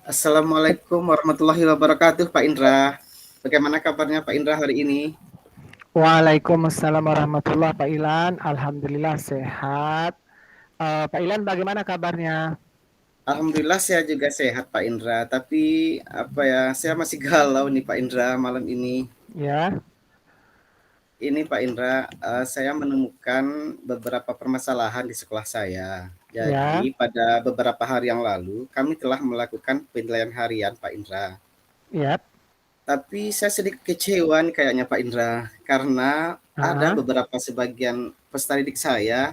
Assalamualaikum warahmatullahi wabarakatuh, Pak Indra. Bagaimana kabarnya Pak Indra hari ini? Waalaikumsalam warahmatullahi Pak Ilan. Alhamdulillah sehat. Pak Ilan bagaimana kabarnya? Alhamdulillah saya juga sehat, Pak Indra. Tapi saya masih galau nih Pak Indra malam ini. Ya, Ini Pak Indra, saya menemukan beberapa permasalahan di sekolah saya. Jadi ya, pada beberapa hari yang lalu kami telah melakukan penilaian harian, Pak Indra. ya, Tapi saya sedikit kecewa nih kayaknya Pak Indra, karena ada ah, beberapa sebagian peserta didik saya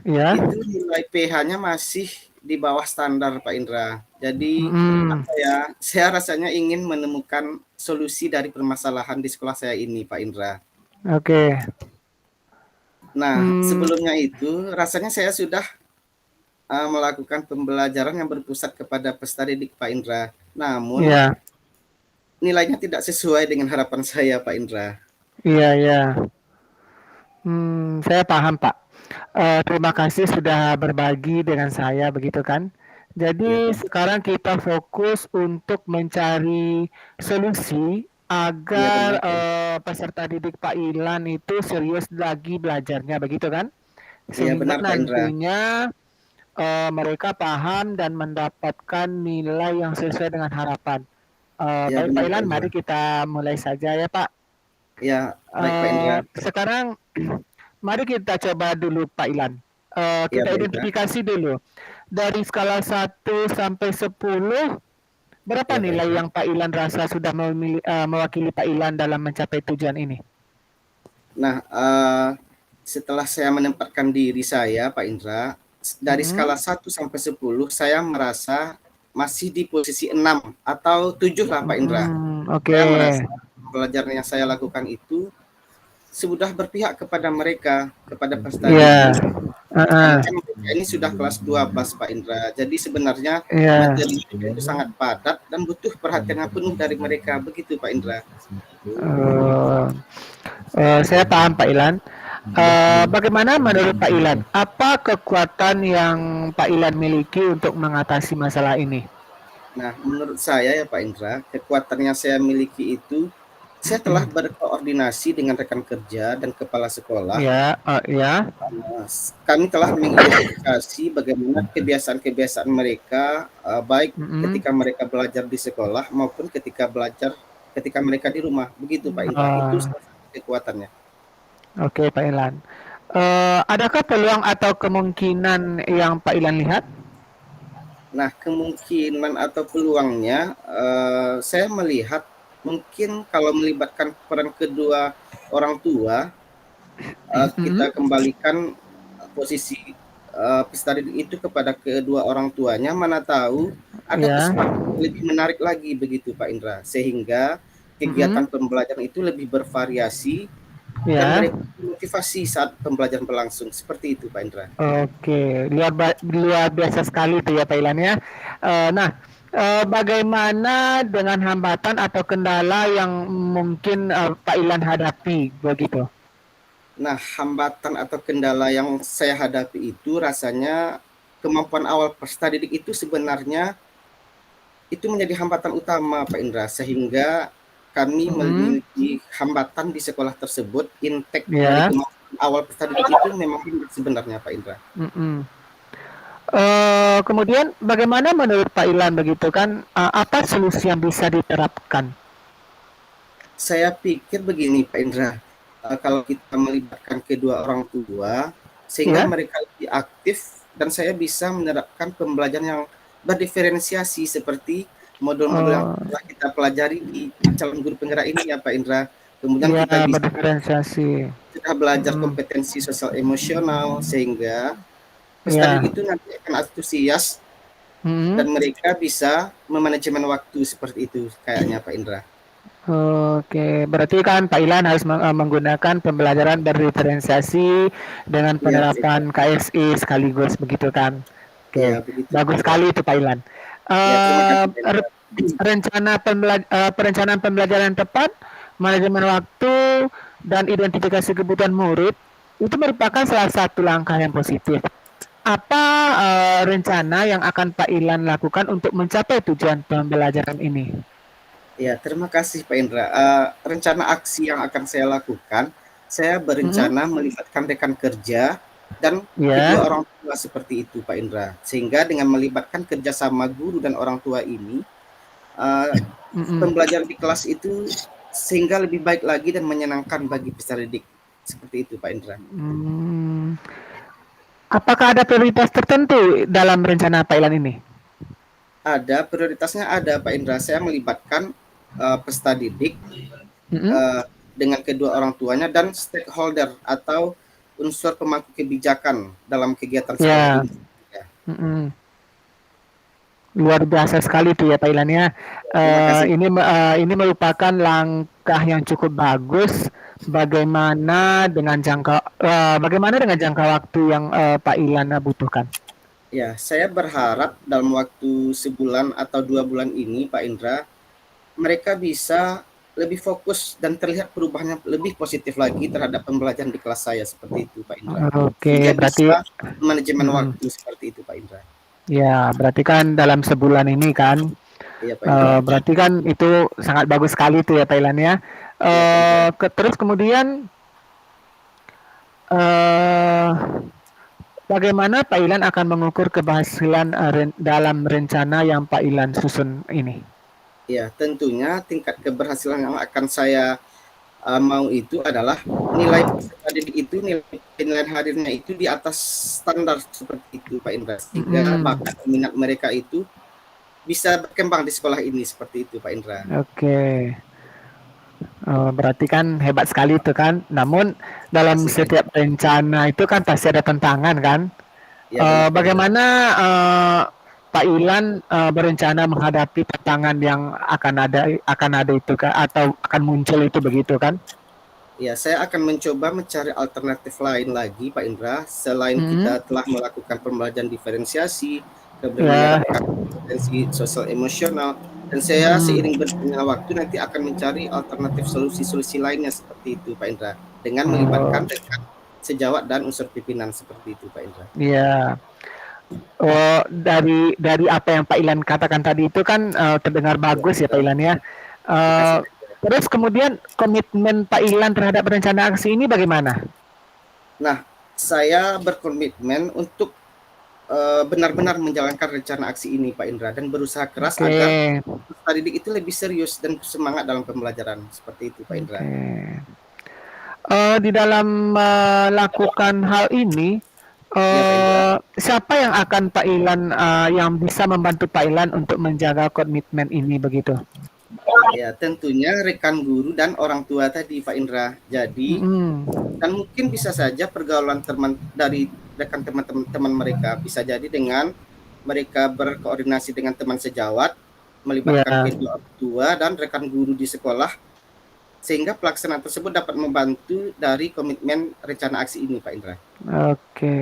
ya, itu nilai pH-nya masih di bawah standar Pak Indra. Jadi hmm, saya rasanya ingin menemukan solusi dari permasalahan di sekolah saya ini Pak Indra. oke, Nah, hmm, sebelumnya itu rasanya saya sudah melakukan pembelajaran yang berpusat kepada peserta didik Pak Indra. Namun ya, nilainya tidak sesuai dengan harapan saya Pak Indra. iya, ya, saya paham Pak. Terima kasih sudah berbagi dengan saya begitu kan. Ya Jadi Pak. sekarang kita fokus untuk mencari solusi Iya agar benar Pak. peserta didik Pak Ilan itu serius lagi belajarnya begitu kan. Iya Sehingga benar Pak Indra. nantinya mereka paham dan mendapatkan nilai yang sesuai dengan harapan. Iya Baik Pak benar Pak Ilan, Indra. mari kita mulai saja ya Pak. Ya baik Pak Indra. Sekarang mari kita coba dulu Pak Ilan. Iya Kita Pak Indra. identifikasi dulu. Dari skala 1 sampai 10, berapa Iya Pak nilai Indra. yang Pak Ilan rasa sudah mewakili Pak Ilan dalam mencapai tujuan ini? Nah, setelah saya menempatkan diri saya, Pak Indra, dari Hmm, skala 1 sampai 10, saya merasa masih di posisi 6 atau 7 lah, Pak Indra. oke. Saya merasa pelajaran yang saya lakukan itu sudah berpihak kepada mereka, kepada peserta Iya. didik. Karena Heeh. kan mereka ini sudah kelas 12, Pak Indra. Jadi sebenarnya Iya. materi mereka itu sangat padat dan butuh perhatian yang penuh dari mereka. Begitu, Pak Indra. Eh, saya paham Pak Ilan. Bagaimana menurut Pak Ilan? Apa kekuatan yang Pak Ilan miliki untuk mengatasi masalah ini? Nah, menurut saya ya Pak Indra, kekuatan yang saya miliki itu, saya telah berkoordinasi dengan rekan kerja dan kepala sekolah. Ya, ya. Kami telah mengidentifikasi bagaimana kebiasaan-kebiasaan mereka, baik Mm-mm. ketika mereka belajar di sekolah maupun ketika mereka di rumah. Begitu Pak Indra, itu Ah, salah satu kekuatannya. oke Pak Ilan. Adakah peluang atau kemungkinan yang Pak Ilan lihat? Nah, kemungkinan atau peluangnya, saya melihat mungkin kalau melibatkan peran kedua orang tua, kita Mm-mm. kembalikan posisi peserta didik itu kepada kedua orang tuanya, mana tahu ada Ya, kesempatan lebih menarik lagi begitu Pak Indra, sehingga kegiatan mm-mm. pembelajaran itu lebih bervariasi dan Ya. mereka motivasi saat pembelajaran berlangsung, seperti itu Pak Indra. Oke, luar biasa sekali itu ya Pak Ilan ya. Nah, bagaimana dengan hambatan atau kendala yang mungkin Pak Ilan hadapi begitu? Nah, hambatan atau kendala yang saya hadapi itu rasanya kemampuan awal peserta didik itu sebenarnya itu menjadi hambatan utama Pak Indra, sehingga kami Mm-mm. memiliki hambatan di sekolah tersebut, intake dari Ya. kemampuan awal peserta didik itu memang rendah sebenarnya Pak Indra. Mm-mm. Kemudian bagaimana menurut Pak Ilan begitu kan? Apa solusi yang bisa diterapkan? Saya pikir begini Pak Indra, kalau kita melibatkan kedua orang tua, sehingga Ya. mereka lebih aktif dan saya bisa menerapkan pembelajaran yang berdiferensiasi seperti modul-modul yang Oh, telah kita pelajari di calon guru penggerak ini ya Pak Indra. Kemudian ya kita bisa berdiferensiasi. sudah belajar Mm-mm. kompetensi sosial emosional sehingga peserta Ya. didik itu nanti akan antusias Mm-mm. dan mereka bisa memanajemen waktu seperti itu kayaknya Pak Indra. Oke, berarti kan Pak Ilan harus menggunakan pembelajaran berdiferensiasi dengan Iya Pak Indra. penerapan KSI sekaligus begitu kan? Iya Oke, begitu Pak bagus Indra. sekali itu Pak Ilan. Ya terima Eh, kasih Pak Indra. perencanaan pembelajaran tepat, manajemen waktu, dan identifikasi kebutuhan murid itu merupakan salah satu langkah yang positif. apa rencana yang akan Pak Ilan lakukan untuk mencapai tujuan pembelajaran ini? Ya, terima kasih Pak Indra. Rencana aksi yang akan saya lakukan, saya Mm-mm. berencana melibatkan rekan kerja dan kedua Ya. orang tua seperti itu Pak Indra. Sehingga dengan melibatkan kerjasama guru dan orang tua ini, uh, Mm-mm. pembelajaran di kelas itu sehingga lebih baik lagi dan menyenangkan bagi peserta didik. Seperti itu Pak Indra. Hmm. Apakah ada prioritas tertentu dalam rencana Pak Ilan ini? Ada prioritasnya, ada Pak Indra. Saya melibatkan peserta didik Mm-mm. uh, dengan kedua orang tuanya dan stakeholder atau unsur pemangku kebijakan dalam kegiatan sekolah Ya. ini. Ya, Mm-mm. Luar biasa sekali tuh ya Pak Ilan ya. terima kasih. Ini merupakan langkah yang cukup bagus. Bagaimana dengan jangka waktu yang Pak Ilan butuhkan? Ya, saya berharap dalam waktu sebulan atau 2 bulan ini, Pak Indra, mereka bisa lebih fokus dan terlihat perubahannya lebih positif lagi terhadap pembelajaran di kelas saya seperti itu, Pak Indra. Sehingga Oke, berarti bisa manajemen mm, waktu seperti itu, Pak Indra. ya berarti kan dalam sebulan ini kan, Iya, Pak Indra. berarti kan itu sangat bagus sekali tuh ya Pak Ilan ya. Iya, Pak Indra. Terus kemudian eh bagaimana Pak Ilan akan mengukur keberhasilan dalam rencana yang Pak Ilan susun ini? Ya, tentunya tingkat keberhasilan yang akan saya mau itu adalah nilai peserta didik itu, nilai penilaian hadirnya itu di atas standar seperti itu Pak Indra, sehingga Mm-mm. bakat minat mereka itu bisa berkembang di sekolah ini seperti itu Pak Indra. Oke. Berarti kan hebat sekali itu kan. Namun Terima dalam kasih Pak Indra. setiap rencana itu kan pasti ada tantangan kan. Ya benar Pak Indra. Bagaimana Pak Ilan berencana menghadapi tantangan yang akan ada itu kan atau akan muncul itu begitu kan? Ya, saya akan mencoba mencari alternatif lain lagi Pak Indra, selain kita Mm-mm. telah melakukan pembelajaran diferensiasi, kemudian Ya. menyerapkan kompetensi sosial emosional, dan saya seiring Mm. berjalannya waktu nanti akan mencari alternatif solusi-solusi lainnya seperti itu Pak Indra, dengan melibatkan Oh, rekan sejawat dan unsur pimpinan seperti itu Pak Indra. ya. Oh, dari apa yang Pak Ilan katakan tadi itu kan terdengar Ya, bagus ya Pak betul. Ilan ya. Terima kasih Eh, Pak Indra. Terus kemudian komitmen Pak Ilan terhadap rencana aksi ini bagaimana? Nah, saya berkomitmen untuk benar-benar menjalankan rencana aksi ini Pak Indra dan berusaha keras Oke, agar peserta didik itu lebih serius dan semangat dalam pembelajaran seperti itu Pak Indra. oke. Di dalam melakukan hal ini, Iya Pak Indra. siapa yang akan Pak Ilan yang bisa membantu Pak Ilan untuk menjaga komitmen ini begitu? Ya tentunya rekan guru dan orang tua tadi Pak Indra. Jadi Mm-mm. dan mungkin bisa saja pergaulan teman dari rekan teman-teman mereka bisa jadi dengan mereka berkoordinasi dengan teman sejawat, melibatkan Ya, kedua orang tua dan rekan guru di sekolah sehingga pelaksanaan tersebut dapat membantu dari komitmen rencana aksi ini Pak Indra. oke,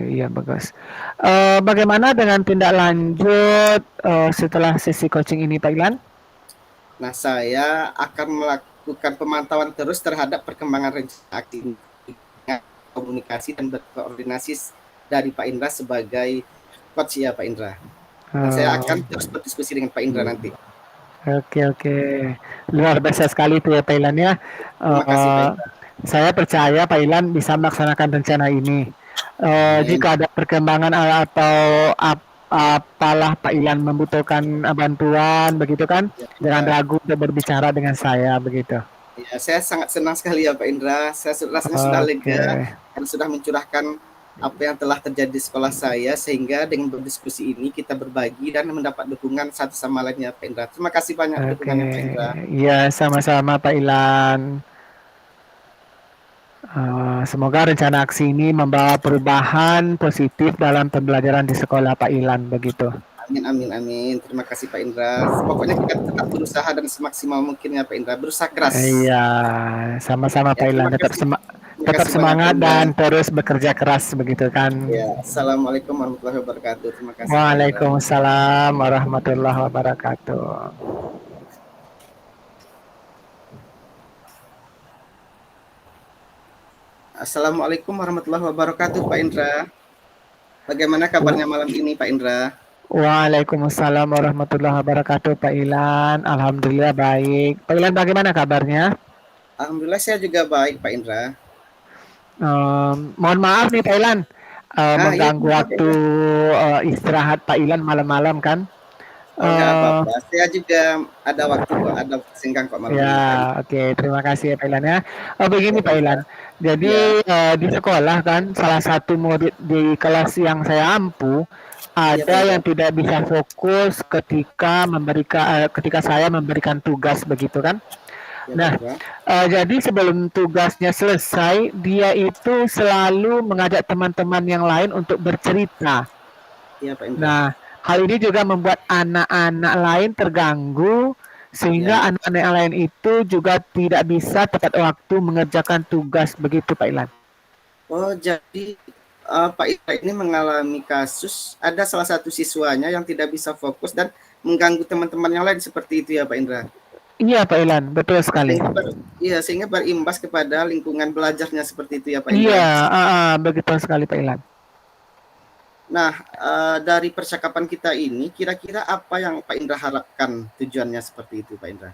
ya bagus. Bagaimana dengan tindak lanjut setelah sesi coaching ini, Pak Ilan? Nah, saya akan melakukan pemantauan terus terhadap perkembangan rencana aksi ini, komunikasi dan berkoordinasi dari Pak Indra sebagai coach ya Pak Indra. Dan saya Oh, akan terus berdiskusi dengan Pak Indra nanti. oke, oke, luar biasa sekali itu ya, Pak Ilan ya. Terima kasih Pak Eh, Indra. saya percaya Pak Ilan bisa melaksanakan rencana ini. Amin. Jika ada perkembangan atau apalah Pak Ilan membutuhkan bantuan begitu kan, Ya, jangan Indra. ragu untuk berbicara dengan saya begitu. Ya, saya sangat senang sekali ya Pak Indra. Saya rasanya sudah Oke, lega dan sudah mencurahkan apa yang telah terjadi di sekolah saya sehingga dengan berdiskusi ini kita berbagi dan mendapat dukungan satu sama lainnya Pak Indra. Terima kasih banyak oke, dukungannya Pak Indra. ya sama-sama Pak Ilan. Semoga rencana aksi ini membawa perubahan positif dalam pembelajaran di sekolah Pak Ilan begitu. Amin, amin, amin. Terima kasih Pak Indra. Pokoknya kita tetap berusaha dan semaksimal mungkin ya Pak Indra. Berusaha keras. Iya, sama-sama Ya, Pak Ilan. terima Tetap kasih banyak Pak semangat Indra. dan terus bekerja keras begitu kan. Ya, assalamualaikum warahmatullahi wabarakatuh. Terima kasih Pak Indra. Waalaikumsalam warahmatullahi wabarakatuh. Assalamualaikum warahmatullahi wabarakatuh Pak Indra. Bagaimana kabarnya malam ini Pak Indra? Waalaikumsalam warahmatullahi wabarakatuh, Pak Ilan. Alhamdulillah baik. Pak Ilan bagaimana kabarnya? Alhamdulillah saya juga baik Pak Indra. Mohon maaf nih Pak Ilan, Iya mengganggu kenapa Pak waktu Indra? istirahat Pak Ilan malam-malam kan? Oh nggak Eh, apa-apa, saya juga ada waktu kok, ada waktu senggang kok malam Ya, ini Pak Indra. oke. Terima kasih ya Pak Ilan ya. Begini Ya Pak Pak Indra, Ilan. Jadi iya, di sekolah kan salah satu murid di kelas yang saya ampu iya Pak ada Indra, yang tidak bisa fokus ketika saya memberikan tugas begitu kan. iya Pak Nah, Indra, jadi sebelum tugasnya selesai, dia itu selalu mengajak teman-teman yang lain untuk bercerita. iya Pak Indra, Nah, hal ini juga membuat anak-anak lain terganggu iya. sehingga anak-anak yang lain itu juga tidak bisa tepat waktu mengerjakan tugas begitu Pak Ilan. Oh jadi Pak Indra ini mengalami kasus ada salah satu siswanya yang tidak bisa fokus dan mengganggu teman-teman yang lain seperti itu ya Pak Indra. Iya Pak Ilan, betul sekali. Sehingga iya, sehingga berimbas kepada lingkungan belajarnya seperti itu ya Pak Iya, Indra. begitu sekali Pak Ilan. Nah, dari percakapan kita ini, kira-kira apa yang Pak Indra harapkan tujuannya seperti itu, Pak Indra?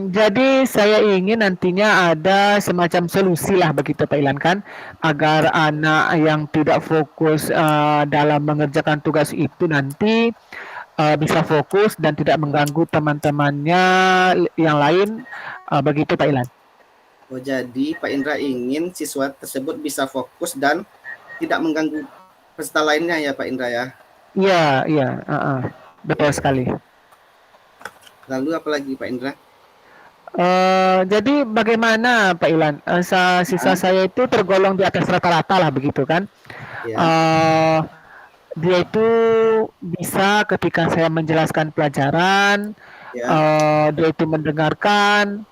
Jadi saya ingin nantinya ada semacam solusi lah begitu Pak Ilan kan, agar anak yang tidak fokus dalam mengerjakan tugas itu nanti bisa fokus dan tidak mengganggu teman-temannya yang lain, begitu Pak Ilan. Oh, jadi Pak Indra ingin siswa tersebut bisa fokus dan tidak mengganggu peserta lainnya ya, Pak Indra ya. Iya, iya, betul Ya, ya. sekali. Lalu apa lagi, Pak Indra? Jadi bagaimana Pak Ilan, siswa Ah, saya itu tergolong di atas rata-rata lah begitu kan. ya, Eh, Dia itu bisa ketika saya menjelaskan pelajaran, ya, dia itu mendengarkan,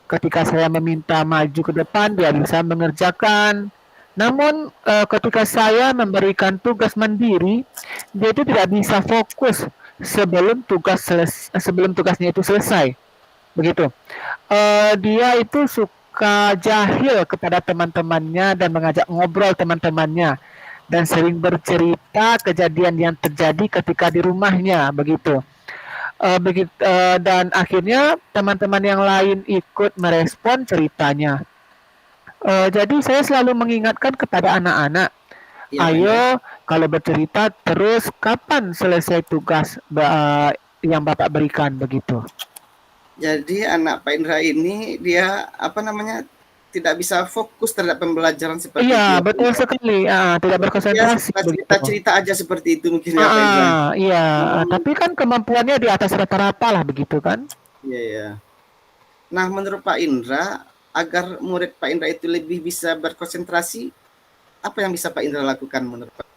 ketika saya meminta maju ke depan, dia bisa mengerjakan. Namun ketika saya memberikan tugas mandiri, dia itu tidak bisa fokus sebelum tugasnya itu selesai. Begitu. Dia itu suka jahil kepada teman-temannya dan mengajak ngobrol teman-temannya dan sering bercerita kejadian yang terjadi ketika di rumahnya begitu. Dan akhirnya teman-teman yang lain ikut merespon ceritanya. Jadi saya selalu mengingatkan kepada anak-anak, iya, Pak Indra. ayo kalau bercerita terus kapan selesai tugas yang Bapak berikan begitu. Jadi anak Pak Indra ini dia apa namanya tidak bisa fokus terhadap pembelajaran seperti Iya, itu ya, Pak betul Indra. sekali. Tidak Dia berkonsentrasi suka begitu. cerita-cerita aja seperti itu mungkin ya, Pak Indra. Iya. Hmm, Tapi kan kemampuannya di atas rata-rata lah begitu kan? iya, ya. Nah, menurut Pak Indra, agar murid Pak Indra itu lebih bisa berkonsentrasi, apa yang bisa Pak Indra lakukan menurut Pak?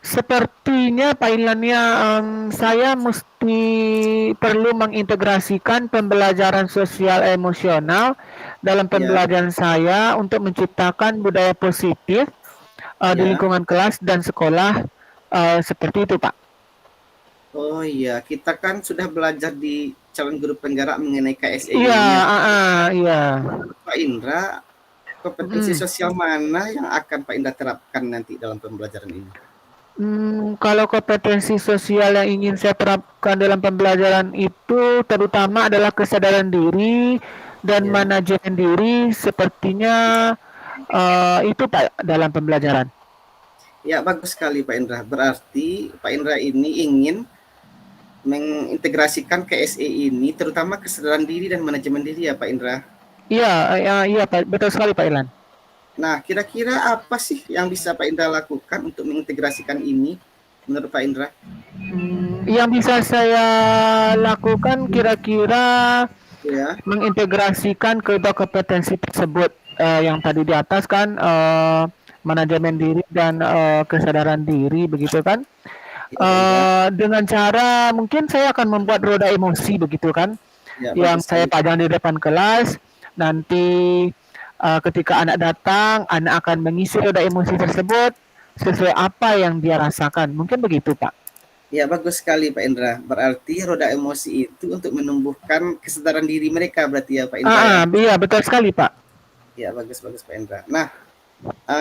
Sepertinya Pak Ilannya, saya mesti perlu mengintegrasikan pembelajaran sosial emosional dalam Ya, pembelajaran saya untuk menciptakan budaya positif di ya. lingkungan kelas dan sekolah, seperti itu Pak. Oh iya, kita kan sudah belajar di calon guru penggerak mengenai KSE Iya, ini ya. iya. Menurut Pak Indra, kompetensi Mm. sosial mana yang akan Pak Indra terapkan nanti dalam pembelajaran ini? Kalau kompetensi sosial yang ingin saya terapkan dalam pembelajaran itu terutama adalah kesadaran diri dan Ya, manajemen diri sepertinya itu Pak dalam pembelajaran. ya bagus sekali Pak Indra. Berarti Pak Indra ini ingin mengintegrasikan KSE ini terutama kesadaran diri dan manajemen diri ya Pak Indra. Iya, iya Pak, betul sekali Pak Ilan. Nah, kira-kira apa sih yang bisa Pak Indra lakukan untuk mengintegrasikan ini menurut Pak Indra? Yang bisa saya lakukan kira-kira Ya, mengintegrasikan kedua kompetensi tersebut yang tadi di atas kan, manajemen diri dan kesadaran diri begitu kan. ya Pak Indra. Dengan cara mungkin saya akan membuat roda emosi begitu kan, Ya, yang bagus saya sekali. pajang di depan kelas. Nanti ketika anak datang, anak akan mengisi roda emosi tersebut sesuai apa yang dia rasakan. Mungkin begitu, Pak. Ya, bagus sekali Pak Indra. Berarti roda emosi itu untuk menumbuhkan kesadaran diri mereka berarti ya Pak Indra ya. Iya betul sekali, Pak. Ya, bagus bagus Pak Indra. Nah,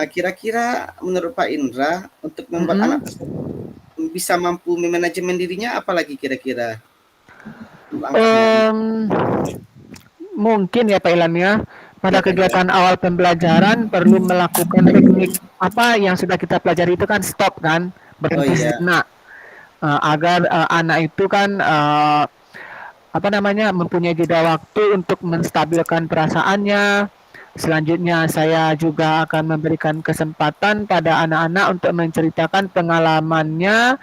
Kira-kira menurut Pak Indra untuk membuat anak Mm-mm. tersebut bisa mampu memanajemen dirinya, apalagi kira-kira langkahnya? Em, Mungkin ya Pak Ilan ya, pada Ya Pak Indra. kegiatan awal pembelajaran perlu melakukan teknik apa yang sudah kita pelajari itu kan stop kan, Oh berhenti iya, sejenak. Agar anak itu kan apa namanya mempunyai jeda waktu untuk menstabilkan perasaannya. Selanjutnya saya juga akan memberikan kesempatan pada anak-anak untuk menceritakan pengalamannya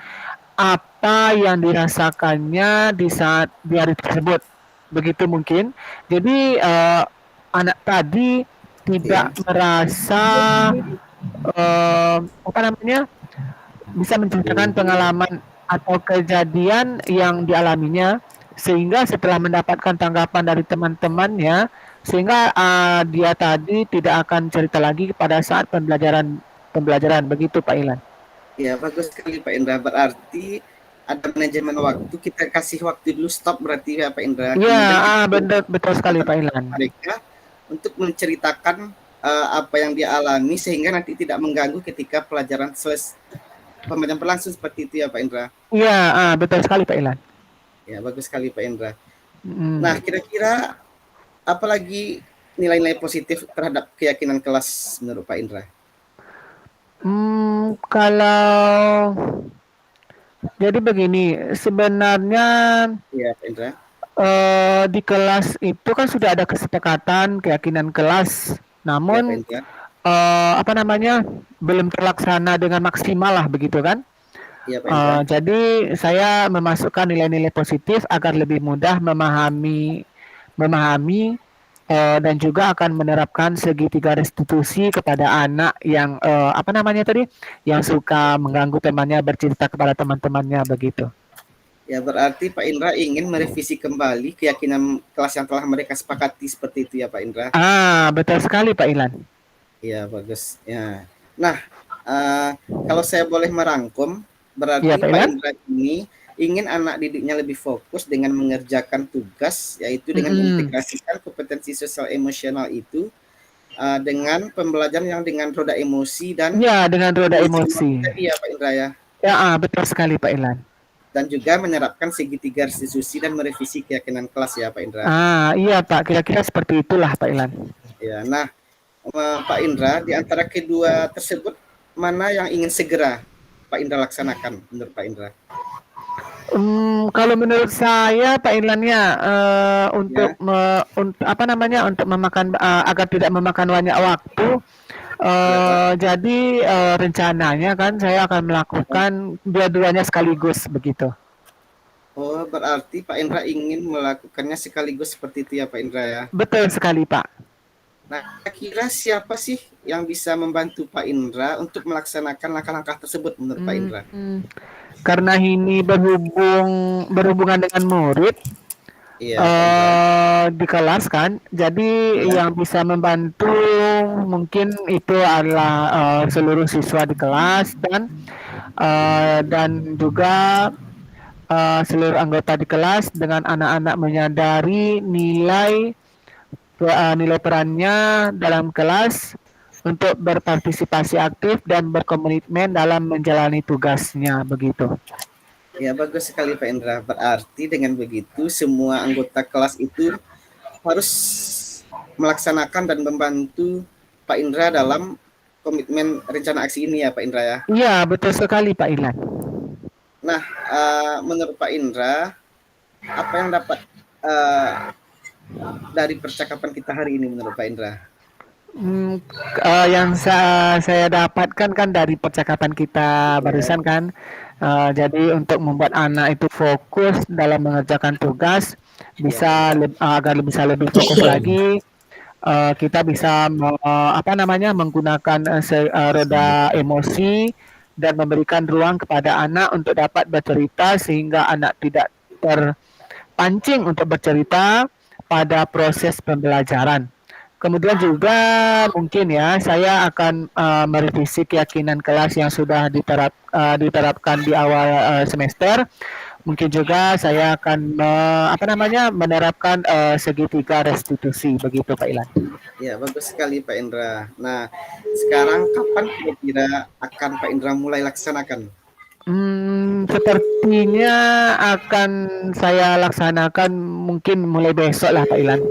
apa yang dirasakannya di saat di hari tersebut. Begitu mungkin. Jadi anak tadi iya, tidak merasa apa namanya bisa menceritakan pengalaman atau kejadian yang dialaminya sehingga setelah mendapatkan tanggapan dari teman-temannya sehingga dia tadi tidak akan cerita lagi pada saat pembelajaran begitu Pak Ilan. iya, bagus sekali Pak Indra. Berarti ada manajemen waktu, kita kasih waktu dulu stop berarti ya Pak Indra. Iya, Kemudian kita betul betul sekali kesempatan Pak Ilan. mereka untuk menceritakan apa yang dia alami sehingga nanti tidak mengganggu ketika pelajaran pembelajaran berlangsung seperti itu ya Pak Indra. Iya, betul sekali Pak Ilan. Ya, bagus sekali Pak Indra. Nah, Mm. kira-kira apalagi nilai-nilai positif terhadap keyakinan kelas menurut Pak Indra? Kalau jadi begini, sebenarnya Iya, Pak Indra. di kelas itu kan sudah ada kesepakatan keyakinan kelas, Iya, Pak namun Indra. apa namanya belum terlaksana dengan maksimal lah begitu kan. Iya, Pak Indra. Jadi saya memasukkan nilai-nilai positif agar lebih mudah memahami dan juga akan menerapkan segitiga restitusi kepada anak yang apa namanya tadi yang suka mengganggu temannya bercerita kepada teman-temannya begitu. Ya, berarti Pak Indra ingin merevisi kembali keyakinan kelas yang telah mereka sepakati seperti itu ya, Pak Indra? Betul sekali Pak Ilan. Ya, bagus. Ya. Nah, uh, kalau saya boleh merangkum, Iya berarti Pak Pak Ilan. Indra ini ingin anak didiknya lebih fokus dengan mengerjakan tugas, yaitu dengan Mm-mm. mengintegrasikan kompetensi sosial emosional itu dengan pembelajaran yang dengan roda emosi dan Ya, dengan roda emosi. tadi ya Pak Indra ya. Ya, betul sekali Pak Ilan. Dan juga menerapkan segitiga restitusi dan merevisi keyakinan kelas ya Pak Indra. Iya Pak, kira-kira seperti itulah Pak Ilan. Ya, nah Pak Indra, di antara kedua tersebut mana yang ingin segera Pak Indra laksanakan menurut Pak Indra? Kalau menurut saya Pak Ilan ya Ya, untuk apa namanya untuk memakan agar tidak memakan banyak waktu. ya Pak. Jadi rencananya kan saya akan melakukan dua-duanya sekaligus begitu. Oh, berarti Pak Indra ingin melakukannya sekaligus seperti itu ya Pak Indra ya. Betul sekali Pak. Nah, kira siapa sih yang bisa membantu Pak Indra untuk melaksanakan langkah-langkah tersebut menurut Pak Indra? Karena ini berhubungan dengan murid Iya, Pak Indra. di kelas kan, jadi Ya, yang bisa membantu mungkin itu adalah seluruh siswa di kelas dan juga seluruh anggota di kelas dengan anak-anak menyadari nilai perannya dalam kelas untuk berpartisipasi aktif dan berkomitmen dalam menjalani tugasnya begitu. ya bagus sekali Pak Indra. Berarti dengan begitu semua anggota kelas itu harus melaksanakan dan membantu Pak Indra dalam komitmen rencana aksi ini ya Pak Indra ya. Iya, betul sekali Pak Ilan. Nah, menurut Pak Indra, apa yang dapat dari percakapan kita hari ini menurut Pak Indra? Yang saya dapatkan kan dari percakapan kita Ya, barusan kan, jadi untuk membuat anak itu fokus dalam mengerjakan tugas, ya Pak Indra. agar bisa lebih fokus lagi, kita bisa apa namanya menggunakan roda emosi dan memberikan ruang kepada anak untuk dapat bercerita sehingga anak tidak terpancing untuk bercerita pada proses pembelajaran. Kemudian juga mungkin ya saya akan merevisi keyakinan kelas yang sudah diterapkan di awal semester Mungkin juga saya akan menerapkan segitiga restitusi begitu Pak Ilan. Ya, bagus sekali Pak Indra. Nah, sekarang kapan kira-kira akan Pak Indra mulai laksanakan? Sepertinya akan saya laksanakan mungkin mulai besok lah Pak Ilan.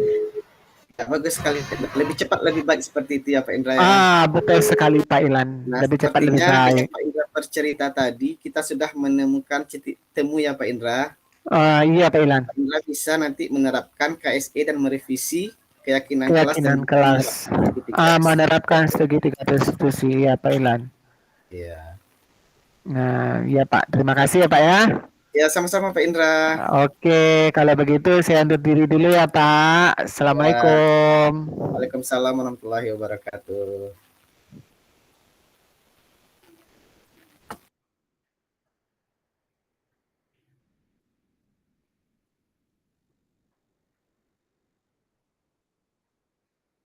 Ya, bagus sekali. Lebih cepat lebih baik seperti itu ya Pak Indra ya. Betul sekali Pak Ilan. Nah, Lebih cepat lebih sepertinya dengan baik. Pak Indra bercerita tadi, kita sudah menemukan titik temu ya Pak Indra. Iya Pak Ilan. Pak Indra bisa nanti menerapkan KSE dan merevisi keyakinan kelas dan Keyakinan kelas. menerapkan segitiga Menerapkan restitusi. segitiga restitusi ya Pak Ilan. Ya. Nah, ya Pak. Terima kasih ya Pak ya. Ya, sama-sama Pak Indra. Oke, kalau begitu saya undur diri dulu ya Pak. Ya, Assalamualaikum. Waalaikumsalam warahmatullahi wabarakatuh.